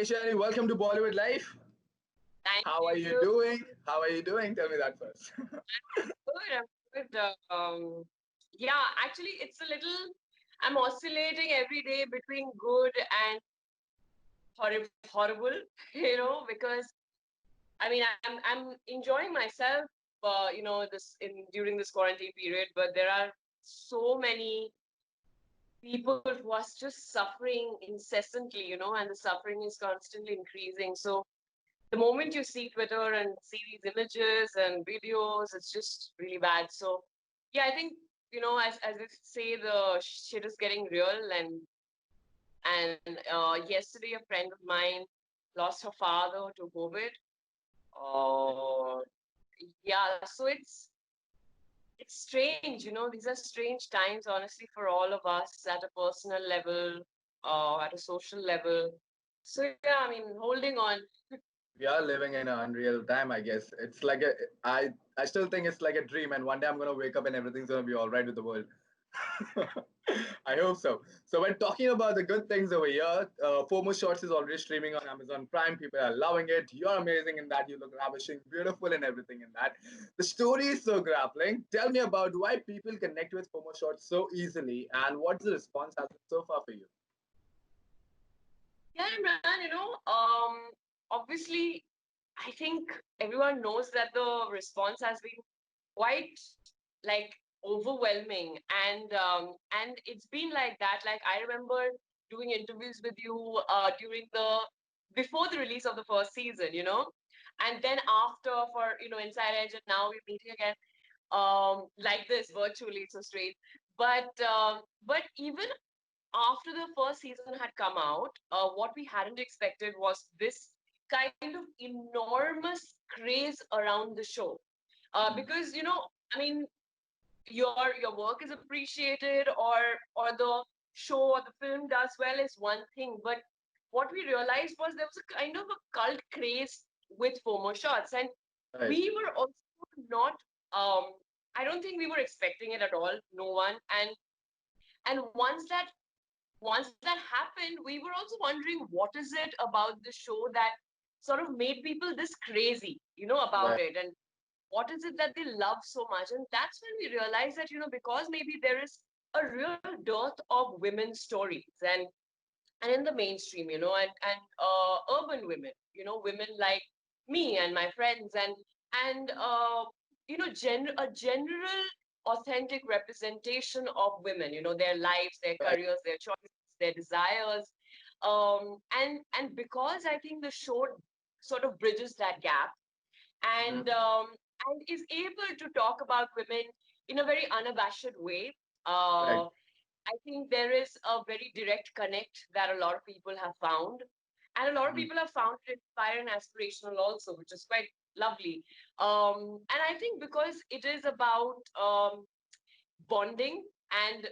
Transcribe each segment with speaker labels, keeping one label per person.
Speaker 1: Shani, welcome to Bollywood Life.
Speaker 2: Thank
Speaker 1: How are you
Speaker 2: you.
Speaker 1: doing? How are you doing? Tell me that first.
Speaker 2: Good. I'm good. Yeah, actually, it's a little. I'm oscillating every day between good and horrible. Because I'm enjoying myself. This in during this quarantine period, but there are so many people who are just suffering incessantly. And the suffering is constantly increasing. So the moment you see Twitter and see these images and videos, it's just really bad. So, yeah, I think as they say, the shit is getting real. And yesterday, a friend of mine lost her father to COVID. Uh, yeah, so it's strange. These are strange times, honestly, for all of us at a personal level, at a social level. So yeah, I mean, holding on.
Speaker 1: We are living in an unreal time, I guess. It's like I still think it's like a dream, and one day I'm gonna wake up and everything's gonna be all right with the world. I hope so. So when talking about the good things over here, Fomo Shorts is already streaming on Amazon Prime. People are loving it. You're amazing in that. You look ravishing, beautiful, and everything in that. The story is so grappling. Tell me about why people connect with Fomo Shorts so easily, and what's the response has been so far for you?
Speaker 2: Yeah, Imran, obviously, I think everyone knows that the response has been quite like overwhelming, and it's been like that. Like I remember doing interviews with you during the before the release of the first season, and then after for Inside Edge, and now we're meeting again like this virtually. It's so strange, but even after the first season had come out, what we hadn't expected was this kind of enormous craze around the show.
Speaker 1: Mm.
Speaker 2: Because I mean, your work is appreciated, or the show or the film does well is one thing, but what we realized was there was a kind of a cult craze with FOMO shots, and
Speaker 1: Right.
Speaker 2: we were also not. Um, I don't think we were expecting it at all. No one, and once that happened, we were also wondering what is it about the show that sort of made people this crazy, about
Speaker 1: Right.
Speaker 2: it, and what is it that they love so much. And that's when we realized that, because maybe there is a real dearth of women's stories, and in the mainstream, urban women, women like me and my friends, and a general authentic representation of women, their lives, their
Speaker 1: Right.
Speaker 2: careers, their choices, their desires. And because I think the show sort of bridges that gap, and
Speaker 1: Mhm.
Speaker 2: um, and is able to talk about women in a very unabashed way.
Speaker 1: Right.
Speaker 2: I think there is a very direct connect that a lot of people have found, and a lot of
Speaker 1: Mhm.
Speaker 2: people have found it inspiring and aspirational also, which is quite lovely. And I think because it is about bonding, and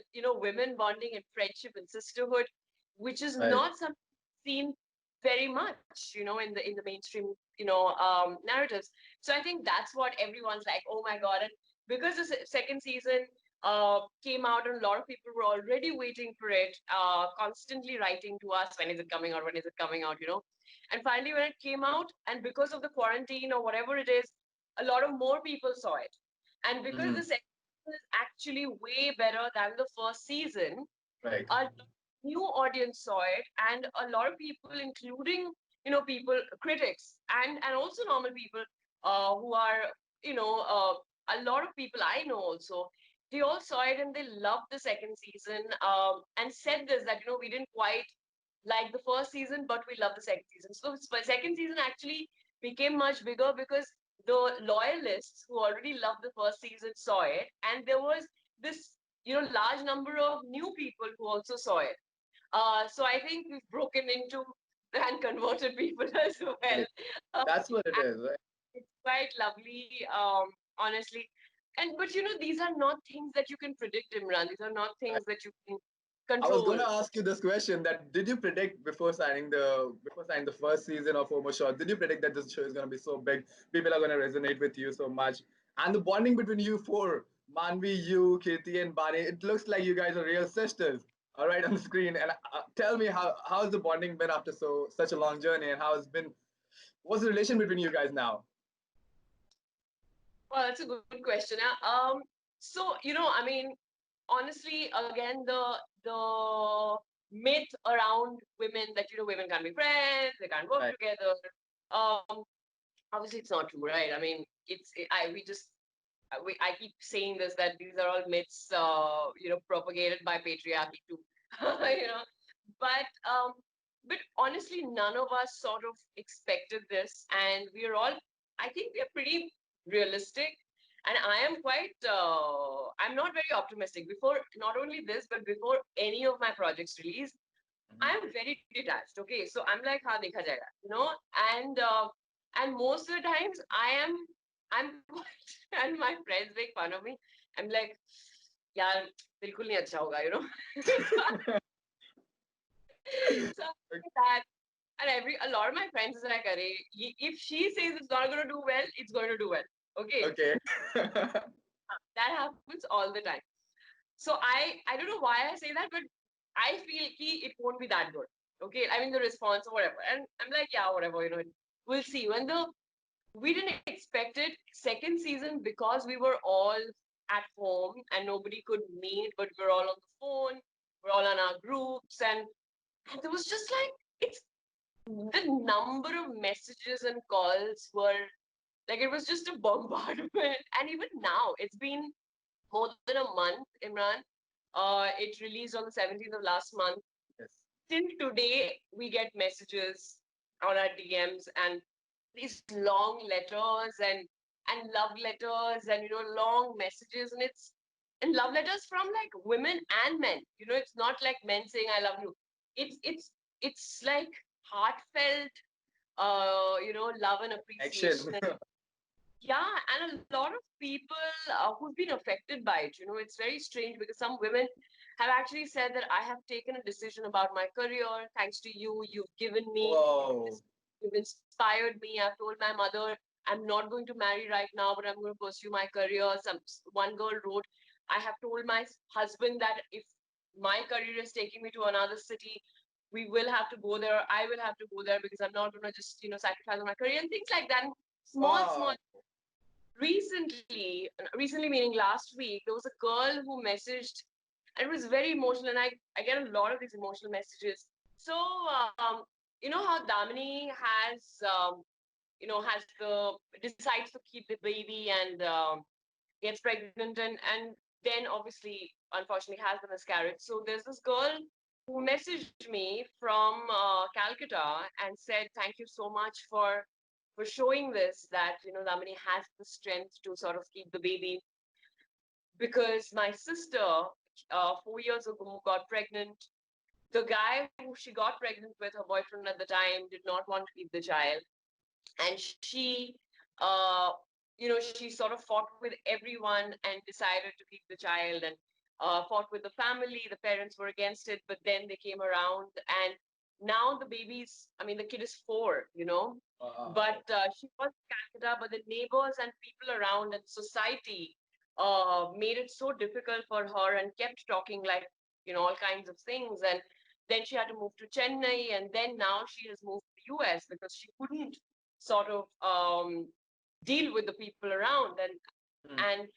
Speaker 2: women bonding and friendship and sisterhood, which is
Speaker 1: Right.
Speaker 2: not something seen very much, in the mainstream, narratives. So I think that's what everyone's like, oh my god. And because the second season came out, and a lot of people were already waiting for it, constantly writing to us, when is it coming out, when is it coming out, and finally when it came out, and because of the quarantine or whatever it is, a lot of more people saw it. And because the
Speaker 1: Mhm.
Speaker 2: second season is actually way better than the first season,
Speaker 1: Right.
Speaker 2: a new audience saw it, and a lot of people, including people, critics, and also normal people, who are, a lot of people I know also, they all saw it and they loved the second season, and said this, that we didn't quite like the first season, but we love the second season. So the second season actually became much bigger because the loyalists who already loved the first season saw it, and there was this large number of new people who also saw it. So I think we've broken into and converted people as well.
Speaker 1: Right.
Speaker 2: Uh,
Speaker 1: That's what it
Speaker 2: and
Speaker 1: is. Right.
Speaker 2: it's quite lovely, honestly. And but these are not things that you can predict, Imran. These are not
Speaker 1: Right.
Speaker 2: things that you can
Speaker 1: I was
Speaker 2: control.
Speaker 1: gonna ask you this question: that did you predict before signing the first season of Homo Short? Did you predict that this show is gonna be so big? People are gonna resonate with you so much, and the bonding between you four, Manvi, you, Kirti, and Bani. It looks like you guys are real sisters. all right on the screen. And tell me how's the bonding been after such a long journey, and how has been what's the relation between you guys now?
Speaker 2: Well, that's a good question. So I mean, honestly, again, the myth around women that women can't be friends, they can't work
Speaker 1: Right.
Speaker 2: together. Um, Obviously, it's not true, right? I mean, we just I keep saying this, that these are all myths, propagated by patriarchy too,
Speaker 1: Right.
Speaker 2: you know. But honestly, none of us sort of expected this, and we're all, I think, we're pretty realistic. And I am quite, I'm not very optimistic. Before not only this, but before any of my projects release,
Speaker 1: Mhm.
Speaker 2: I am very detached. Okay, so I'm like, ha, dekha jayega, and most of the times I'm quite, and my friends make fun of me. I'm like, yaar, bilkul nahi acha hoga. So, so like that. And a lot of my friends is like, Arey, if she says it's not going to do well, it's going to do well. Okay,
Speaker 1: Okay.
Speaker 2: that happens all the time. So I don't know why I say that, but I feel it won't be that good. Okay, I mean the response or whatever, and I'm like, yeah, whatever, we'll see. When the we didn't expect it. Second season, because we were all at home and nobody could meet, but we're all on the phone, we're all on our groups, and there was just like, it's the number of messages and calls were like, it was just a bombardment. And even now, it's been more than a month, Imran. It released on the 17th of last month.
Speaker 1: Yes.
Speaker 2: Till today, we get messages on our DMs and these long letters and love letters and long messages, and love letters from like women and men. It's not like men saying I love you. It's like heartfelt, love and
Speaker 1: Action.
Speaker 2: appreciation. Yeah, and a lot of people who've been affected by it. It's very strange because some women have actually said that I have taken a decision about my career thanks to you. You've given me
Speaker 1: Whoa.
Speaker 2: this, you've inspired me. I've told my mother I'm not going to marry right now, but I'm going to pursue my career. One girl wrote, I have told my husband that if my career is taking me to another city, we will have to go there. I will have to go there because I'm not going to just sacrifice on my career and things like that. Small
Speaker 1: Wow.
Speaker 2: recently meaning last week, there was a girl who messaged, and it was very emotional, and I get a lot of these emotional messages. So how Damini has the decides to keep the baby and gets pregnant, and then obviously unfortunately has the miscarriage. So there's this girl who messaged me from Calcutta and said, thank you so much for showing this, that Damini has the strength to sort of keep the baby, because my sister 4 years ago got pregnant. The guy who she got pregnant with, her boyfriend at the time, did not want to keep the child, and uh, she sort of fought with everyone and decided to keep the child, and fought with the family. The parents were against it, but then they came around, and now the baby's, I mean, the kid is 4.
Speaker 1: Wow.
Speaker 2: But she was in Calcutta, but the neighbors and people around and society made it so difficult for her and kept talking like, all kinds of things. And then she had to move to Chennai, and then now she has moved to the US because she couldn't sort of deal with the people around,
Speaker 1: Mm.
Speaker 2: and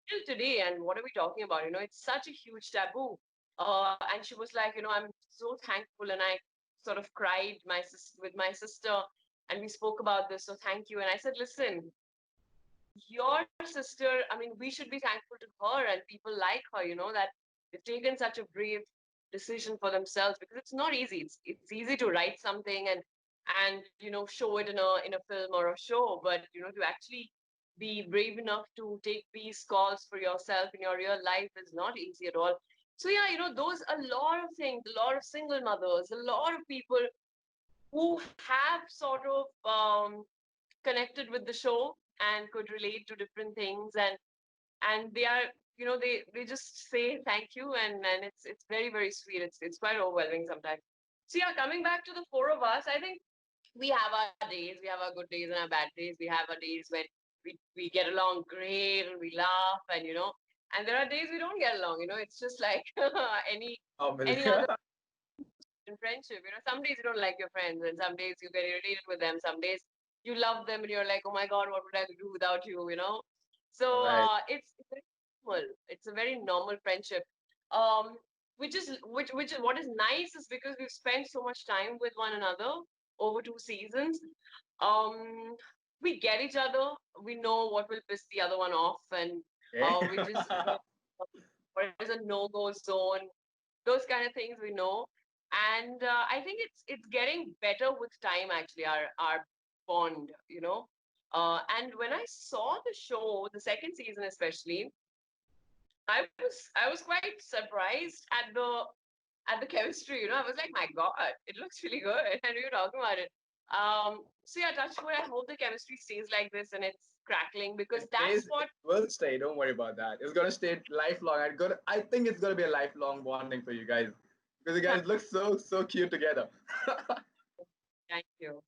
Speaker 2: still today. And what are we talking about? It's such a huge taboo. And she was like, I'm so thankful, and I sort of cried with my sister, and we spoke about this. So thank you. And I said, listen, your sister, I mean, we should be thankful to her and people like her, that they've taken such a brave decision for themselves, because it's not easy. It's easy to write something and show it in a film or a show, but to actually be brave enough to take these calls for yourself in your real life is not easy at all. So yeah, those, a lot of things, a lot of single mothers, a lot of people who have sort of connected with the show and could relate to different things, and they are, they just say thank you, and it's very, very sweet. It's quite overwhelming sometimes. So yeah, coming back to the four of us, I think we have our days, we have our good days and our bad days. We have our days when we get along great and we laugh, and and there are days we don't get along. It's just like any
Speaker 1: Obviously.
Speaker 2: any other in friendship. Some days you don't like your friends, and some days you get irritated with them. Some days you love them, and you're like, oh my god, what would I do without you? So
Speaker 1: Right.
Speaker 2: it's very normal. It's a very normal friendship. Um, which is what is nice is because we've spent so much time with one another over 2 seasons. Um, we get each other. We know what will piss the other one off, and
Speaker 1: Okay.
Speaker 2: we just know what is a no-go zone. Those kind of things we know, and I think it's getting better with time. Actually, our bond. And when I saw the show, the second season especially, I was quite surprised at the chemistry. I was like, my God, it looks really good. And we were talking about it. So yeah, touch wood. I hope the chemistry stays like this and it's crackling because
Speaker 1: It
Speaker 2: that's
Speaker 1: is. It
Speaker 2: what.
Speaker 1: will stay. Don't worry about that. It's gonna stay lifelong. I think it's gonna be a lifelong bonding for you guys because you guys look so cute together.
Speaker 2: Thank you.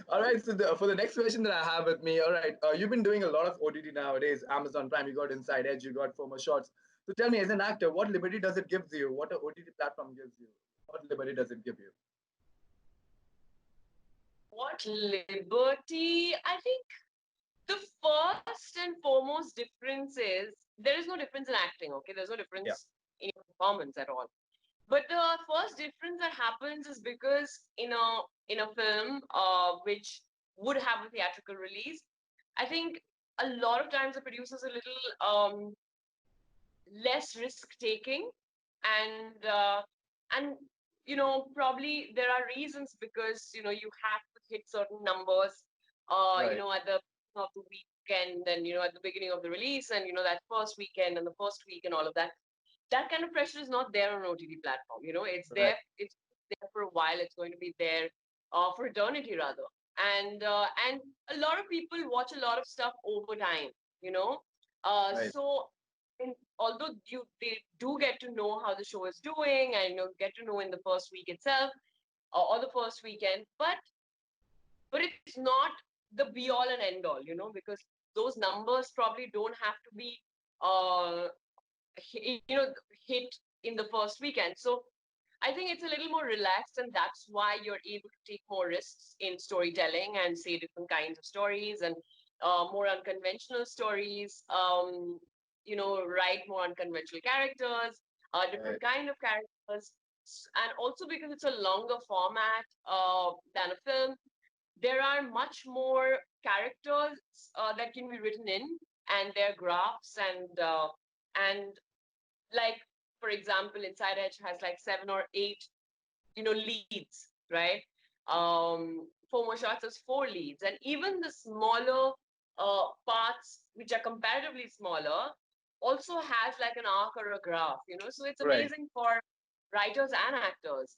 Speaker 1: All right. So for the next question that I have with me, all right, you've been doing a lot of OTT nowadays. Amazon Prime, you got Inside Edge, you got Former Shots. So tell me, as an actor, what liberty does it give you? What a OTT platform gives you? What liberty does it give you?
Speaker 2: What liberty? I think the first and foremost difference is there is no difference in acting. Okay, there's no
Speaker 1: Yeah.
Speaker 2: difference in your performance at all. But the first difference that happens is because in a film, which would have a theatrical release, I think a lot of times the producer's a little less risk taking, and probably there are reasons because you have to hit certain numbers,
Speaker 1: Right.
Speaker 2: at the beginning of the weekend, and at the beginning of the release, and that first weekend and the first week and all of that. That kind of pressure is not there on an OTT platform. It's
Speaker 1: Right.
Speaker 2: there. It's there for a while. It's going to be there for eternity, rather. And a lot of people watch a lot of stuff over time. You know,
Speaker 1: Right.
Speaker 2: so although they do get to know how the show is doing, and get to know in the first week itself, or the first weekend, but it's not the be all and end all. Because those numbers probably don't have to be uh, hit in the first weekend. So I think it's a little more relaxed, and that's why you're able to take more risks in storytelling and say different kinds of stories and more unconventional stories. Write more unconventional characters, different
Speaker 1: Right.
Speaker 2: kind of characters, and also because it's a longer format than a film, there are much more characters that can be written in, and their graphs and like, for example, Inside Edge has like 7 or 8 leads, right? Four shots has 4 leads, and even the smaller parts, which are comparatively smaller, also has like an arc or a graph. So it's
Speaker 1: Right.
Speaker 2: amazing for writers and actors.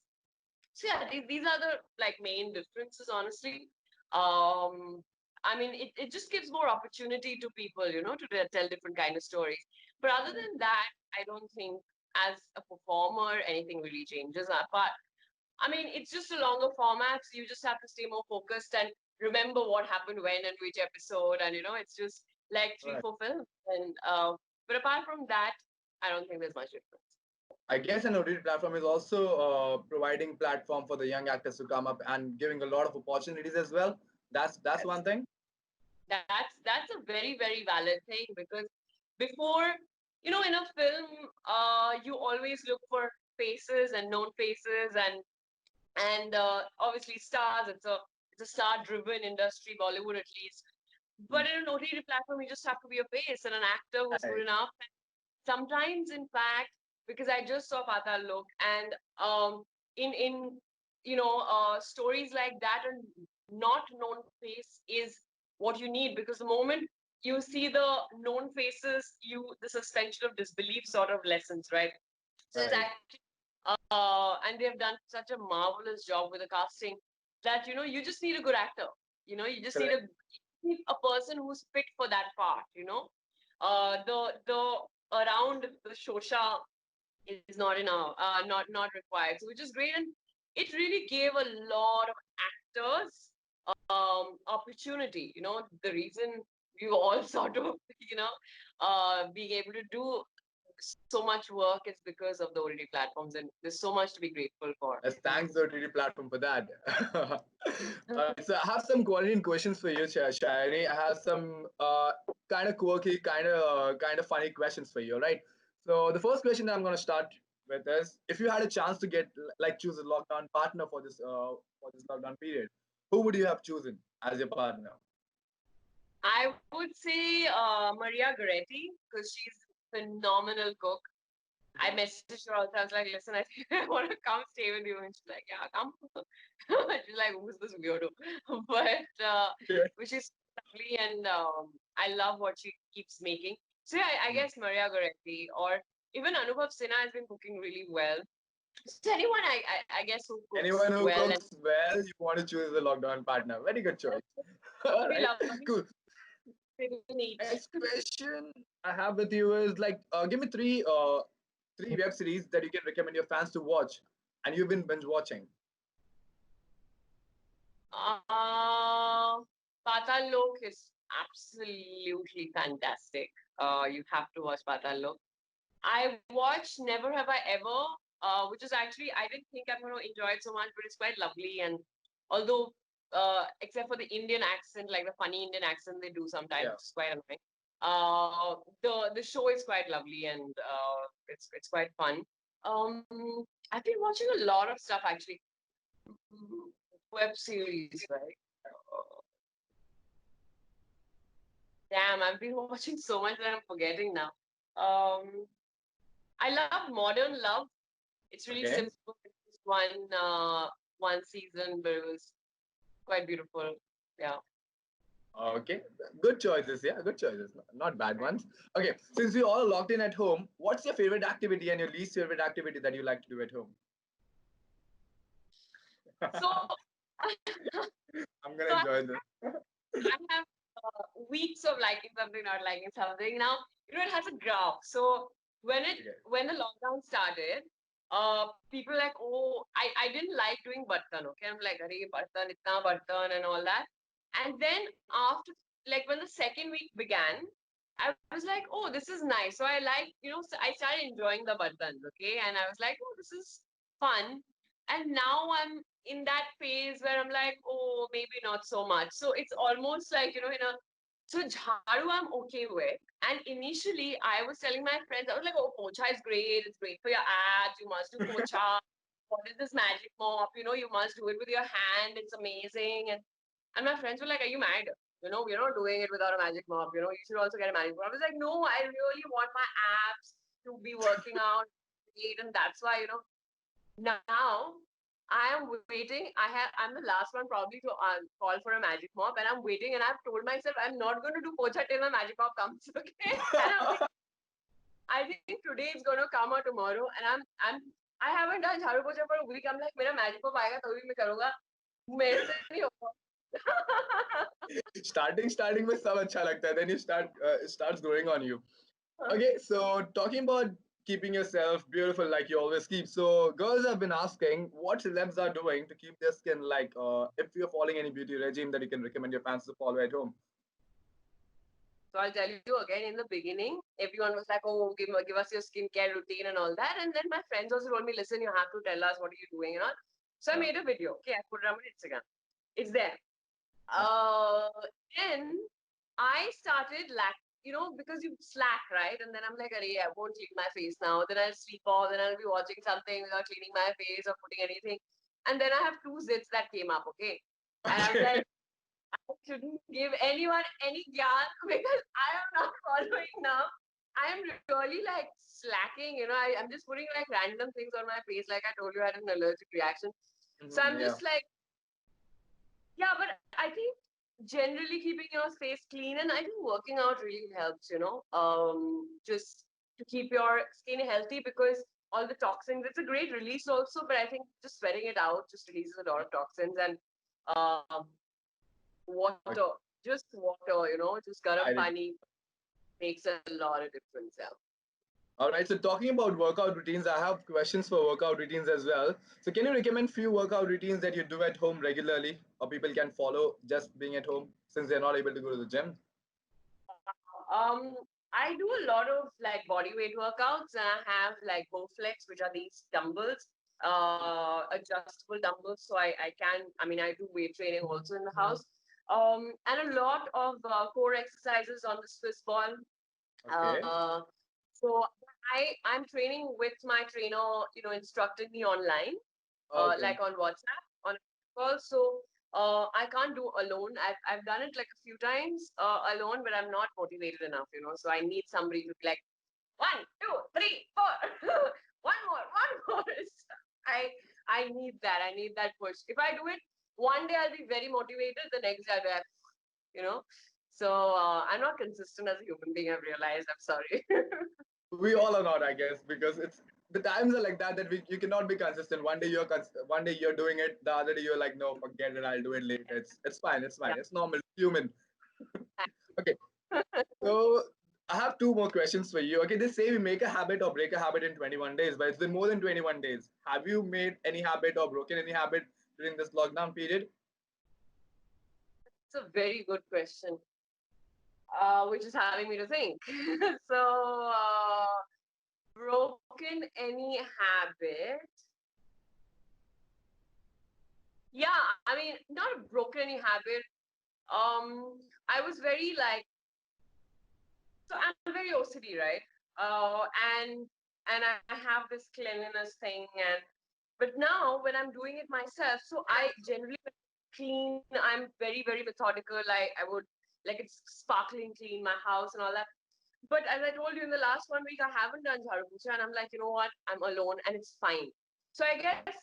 Speaker 2: So yeah, these are the like main differences, honestly. um I mean, it just gives more opportunity to people, to tell different kind of stories. But other
Speaker 1: Right.
Speaker 2: than that, I don't think as a performer anything really changes. But I mean, it's just a longer format, so you just have to stay more focused and remember what happened when and which episode, and it's just like three,
Speaker 1: Right.
Speaker 2: four films. And but apart from that, I don't think there's much difference.
Speaker 1: I guess an OTT platform is also providing platform for the young actors to come up and giving a lot of opportunities as well. That's
Speaker 2: Yes.
Speaker 1: one thing.
Speaker 2: That's a very, very valid thing, because before, in a film, you always look for faces and known faces, and obviously stars. It's a star driven industry, Bollywood at least.
Speaker 1: Mm.
Speaker 2: But in an OTT platform, you just have to be a face and an actor who's good
Speaker 1: Right.
Speaker 2: enough. Sometimes, in fact, because I just saw Patal Lok, and in stories like that, and not known face is what you need, because the moment you see the known faces, the suspension of disbelief sort of lessons, right? So it's
Speaker 1: Right.
Speaker 2: actually and they've done such a marvelous job with the casting that you just need a good actor. You just need
Speaker 1: Correct.
Speaker 2: a person who's fit for that part. The around the shosha is not enough, not required. So, which is great, and it really gave a lot of actors opportunity. The reason we all sort of being able to do so much work is because of the OTT platforms, and there's so much to be grateful for.
Speaker 1: Yes, thanks the OTT platform for that. All right, so I have some quarantine questions for you, Shayani. I have some kind of quirky, kind of funny questions for you. All right. So the first question I'm going to start with is: if you had a chance to get like choose a lockdown partner for this lockdown period, who would you have chosen as your partner?
Speaker 2: I would say Maria Goretti, because she's a phenomenal cook. I
Speaker 1: Mhm.
Speaker 2: messaged her also. I was like, listen, I think I want to come stay with you. And she's like, yeah, come. She's like, who's this weirdo? But, uh,
Speaker 1: Yeah.
Speaker 2: but she's lovely, and I love what she keeps making. So yeah, I
Speaker 1: Mhm.
Speaker 2: guess Maria Goretti, or even Anubhav Sinha has been cooking really well. So anyone, I guess, who cooks
Speaker 1: Anyone who
Speaker 2: well and
Speaker 1: cooks well, you want to choose a lockdown partner. Very good choice. All
Speaker 2: be
Speaker 1: right,
Speaker 2: lovely,
Speaker 1: cool.
Speaker 2: pretty neat.
Speaker 1: Next question I have with you is like, give me three web series that you can recommend your fans to watch, and you've been binge watching.
Speaker 2: Patal Lok is absolutely fantastic. You have to watch Patal Lok. I watched Never Have I Ever, which is actually, I didn't think I'm going to enjoy it so much, but it's quite lovely. And although, except for the Indian accent, like the funny Indian accent they do sometimes,
Speaker 1: Yeah.
Speaker 2: which is quite annoying. The show is quite lovely, and it's quite fun. Um, I've been watching a lot of stuff actually. Mm, Web series, right? Uh, Damn, I've been watching so much that I'm forgetting now. Um, I love Modern Love. It's really
Speaker 1: Okay.
Speaker 2: simple. It's just one season, but it was quite beautiful. Yeah.
Speaker 1: Okay. Good choices. Yeah, good choices. Not bad ones. Okay. Since we all locked in at home, what's your favorite activity and your least favorite activity that you like to do at home?
Speaker 2: So,
Speaker 1: I'm
Speaker 2: so
Speaker 1: gonna enjoy this.
Speaker 2: I have weeks of liking something, not liking something. Now, it has a graph. So
Speaker 1: Okay.
Speaker 2: when the lockdown started, people like, oh, I didn't like doing bartan. Okay, I'm like, arey bartan, itna bartan, and all that. And then after, like when the second week began, I was like, oh, this is nice. So I like, so I started enjoying the bartans. Okay, and I was like, oh, this is fun. And now I'm in that phase where I'm like, oh, maybe not so much. So it's almost like, so jharu I'm okay with. And initially I was telling my friends, I was like, oh, pocha is great. It's great for your abs. You must do pocha. What is this magic mop? You must do it with your hand. It's amazing. And my friends were like, are you mad? We're not doing it without a magic mop. You should also get a magic mop. I was like, no, I really want my abs to be working out. And that's why, now I am waiting. I'm the last one probably to call for a magic mop, and I'm waiting. And I've told myself I'm not going to do pocha till my magic mop comes. Okay, and I think today it's going to come or tomorrow. And I haven't done jharu pocha for a week. I'm like, मेरा magic mop आएगा तभी मैं करूँगा. मेरे से नहीं होगा.
Speaker 1: Starting with सब अच्छा लगता है, then it starts growing on you. Okay, so talking about keeping yourself beautiful like you always keep. So girls have been asking what celebs are doing to keep their skin like if you're following any beauty regime that you can recommend your fans to follow at home.
Speaker 2: So I'll tell you again, in the beginning, everyone was like, oh, give us your skincare routine and all that. And then my friends also told me, listen, you have to tell us what are you doing and all. So I
Speaker 1: Yeah.
Speaker 2: made a video. Okay, I put it on my Instagram. It's there.
Speaker 1: Yeah.
Speaker 2: Uh, then I started because you slack, right? And then I'm like, I won't clean my face now. Then I'll sleep off. Then I'll be watching something without cleaning my face or putting anything. And then I have two zits that came up, okay? And I was
Speaker 1: Okay.
Speaker 2: like, I shouldn't give anyone any gyan because I am not following now. I am really like slacking, I'm just putting like random things on my face. Like I told you, I had an allergic reaction. So I'm
Speaker 1: Yeah.
Speaker 2: just like, yeah, but I think generally keeping your face clean, and I think working out really helps, just to keep your skin healthy because all the toxins, it's a great release also, but I think just sweating it out just releases a lot of toxins and um, water,
Speaker 1: Okay.
Speaker 2: just water, just garam
Speaker 1: I
Speaker 2: pani makes a lot of difference. Yeah.
Speaker 1: All right. So talking about workout routines, I have questions for workout routines as well. So can you recommend few workout routines that you do at home regularly, or people can follow just being at home since they're not able to go to the gym?
Speaker 2: Um, I do a lot of like body weight workouts, and I have like Bowflex, which are these dumbbells, adjustable dumbbells. So I can, I mean, I do weight training also in the house, and a lot of core exercises on the Swiss ball.
Speaker 1: Okay.
Speaker 2: Uh, so I'm training with my trainer, instructing me online,
Speaker 1: Okay.
Speaker 2: like on WhatsApp on a call. So I can't do alone. I've done it like a few times alone, but I'm not motivated enough. So I need somebody to be like 1, 2, 3, 4, one more. So I need that. I need that push. If I do it one day, I'll be very motivated. The next day, I'll be like, you know. So I'm not consistent as a human being. I've realized. I'm sorry.
Speaker 1: We all are not, I guess, because it's the times are like that you cannot be consistent. One day you're doing it, the other day you're like, no, forget it, I'll do it later. It's fine, it's fine,
Speaker 2: Yeah.
Speaker 1: it's normal, human. Okay, so I have two more questions for you. Okay, they say we make a habit or break a habit in 21 days, but it's been more than 21 days. Have you made any habit or broken any habit during this lockdown period?
Speaker 2: It's a very good question, which is having me to think. So, broken any habit? Yeah, I mean, not broken any habit. I was very like, so I'm very OCD, right? Uh, and and I have this cleanliness thing, and but now when I'm doing it myself, so I generally clean. I'm very methodical. I would like it's sparkling clean my house and all that. But as I told you in the last 1 week, I haven't done jharu pocha, and I'm like, you know what? I'm alone, and it's fine. So I guess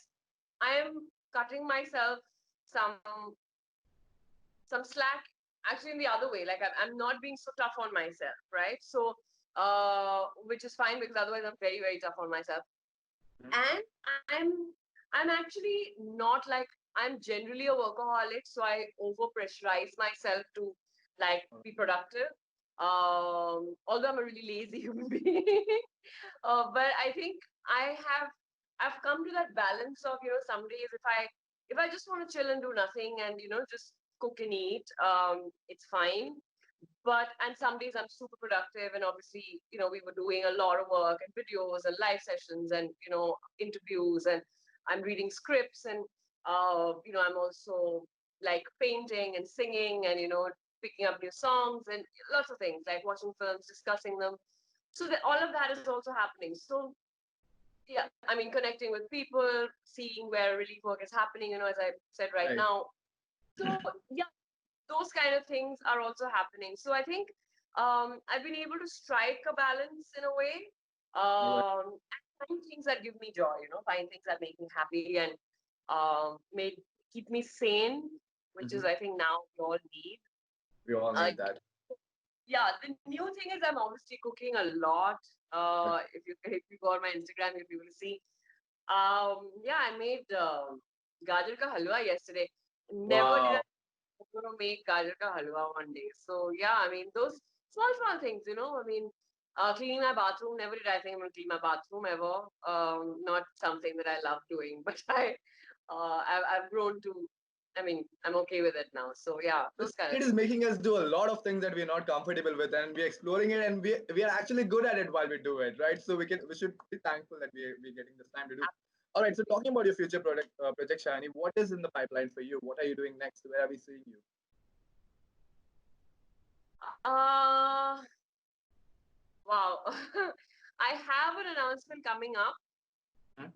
Speaker 2: I am cutting myself some some slack. Actually, in the other way, like I'm not being so tough on myself, right? So, which is fine because otherwise I'm very tough on myself. And I'm actually not like I'm generally a workaholic, so I over pressurize myself to like be productive. Although I'm a really lazy human being, but I think I've come to that balance of some days if I just want to chill and do nothing and just cook and eat, it's fine. But and some days I'm super productive, and obviously we were doing a lot of work and videos and live sessions and interviews, and I'm reading scripts, and I'm also like painting and singing and picking up new songs and lots of things like watching films, discussing them. So that all of that is also happening. So yeah, I mean connecting with people, seeing where relief work is happening, as I said right
Speaker 1: Right.
Speaker 2: now. So yeah, those kind of things are also happening. So I think I've been able to strike a balance in a way,
Speaker 1: Right.
Speaker 2: and find things that give me joy. Find things that make me happy and make keep me sane, which is
Speaker 1: Mhm.
Speaker 2: I think now we all need.
Speaker 1: We all
Speaker 2: Uh,
Speaker 1: need that.
Speaker 2: yeah, the new thing is I'm obviously cooking a lot.
Speaker 1: Okay.
Speaker 2: If you go on my Instagram, you'll be able to see. Yeah, I made gajar ka halwa yesterday. Never did
Speaker 1: Wow.
Speaker 2: I'm gonna make gajar ka halwa one day. So yeah, I mean those small things. I mean, cleaning my bathroom. Never did I think I'm gonna clean my bathroom ever. Not something that I love doing, but I've grown to. I mean, I'm okay with it now. So yeah,
Speaker 1: This
Speaker 2: those kind of
Speaker 1: period is
Speaker 2: things.
Speaker 1: making us do a lot of things that we're not comfortable with, and we're exploring it, and we are actually good at it while we do it, right? So we should be thankful that we're getting this time to do. All right. So talking about your future project Shani, what is in the pipeline for you? What are you doing next? Where are we seeing you?
Speaker 2: Uh, wow. I have an announcement coming up.
Speaker 1: Hmm?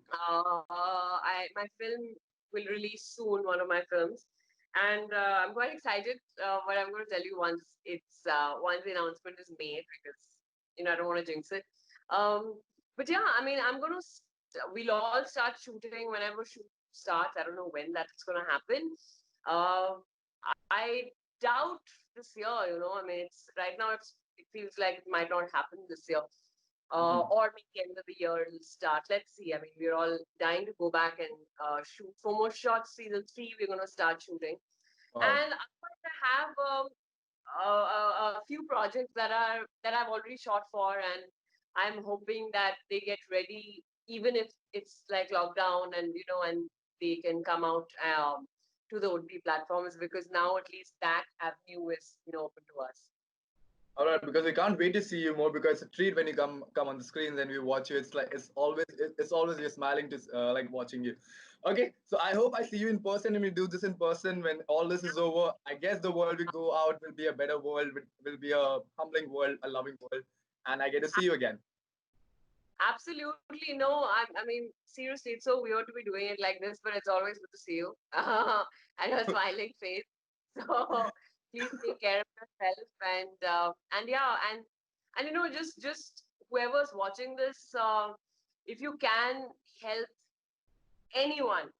Speaker 2: My film will release soon. One of my films, and I'm quite excited. But I'm going to tell you once the announcement is made because I don't want to jinx it. But yeah, I mean, we'll all start shooting whenever shoot starts. I don't know when that's going to happen. Uh, I doubt this year. I mean, it's right now. It feels like it might not happen this year,
Speaker 1: Mhm.
Speaker 2: or maybe end of the year it'll start. Let's see. I mean, we're all dying to go back and shoot for more shots. Season 3, we're going to start shooting,
Speaker 1: Wow.
Speaker 2: and I have a few projects that I've already shot for, and I'm hoping that they get ready, even if it's like lockdown, and and they can come out to the OTT platforms because now at least that avenue is open to us.
Speaker 1: All right, because we can't wait to see you more. Because it's a treat when you come on the screens and we watch you. It's like it's always you're smiling to like watching you. Okay, so I hope I see you in person and we do this in person when all this is over. I guess the world we go out will be a better world, will be a humbling world, a loving world, and I get to see you again.
Speaker 2: Absolutely. No, I mean, seriously, it's so weird to be doing it like this, but it's always good to see you and your smiling face. So please take care of yourself and yeah, and just whoever's watching this, if you can help anyone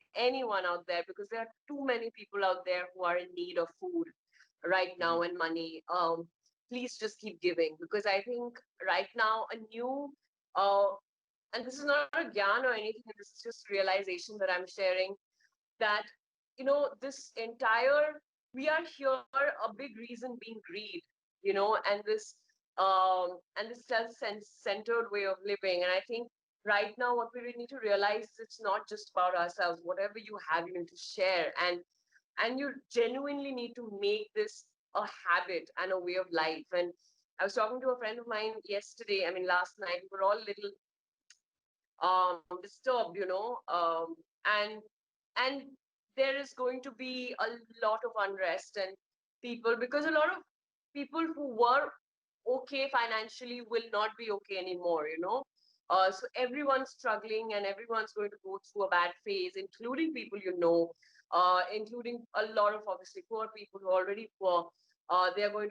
Speaker 2: out there, because there are too many people out there who are in need of food right now and money. Please just keep giving, because I think right now a new uh, and this is not a gyan or anything, this is just realization that I'm sharing, that this entire, we are here, a big reason being greed, and this self-centered way of living. And I think right now what we really need to realize is it's not just about ourselves. Whatever you have, you need to share, and you genuinely need to make this a habit and a way of life. And I was talking to a friend of mine yesterday, I mean last night. We were all little disturbed, and there is going to be a lot of unrest and people, because a lot of people who were okay financially will not be okay anymore. So everyone's struggling and everyone's going to go through a bad phase, including people, including a lot of obviously poor people who are already poor. They're going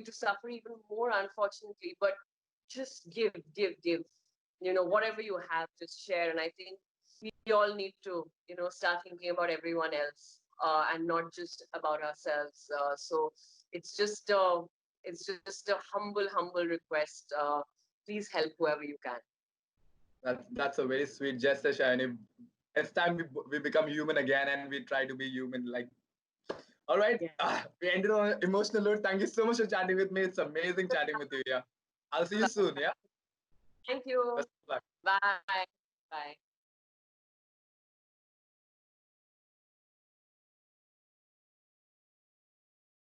Speaker 2: to suffer even more, unfortunately. But just give, whatever you have, just share. And I think we all need to, start thinking about everyone else, and not just about ourselves. So it's just uh, it's just a humble request. Please help whoever you can.
Speaker 1: That's a very sweet gesture, Shani. It's time we become human again and we try to be human. Like, all right,
Speaker 2: Yeah.
Speaker 1: we ended on an emotional note. Thank you so much for chatting with me. It's amazing chatting with you. Yeah, I'll see you soon. Yeah,
Speaker 2: Thank you.
Speaker 1: best of luck.
Speaker 2: Bye. Bye.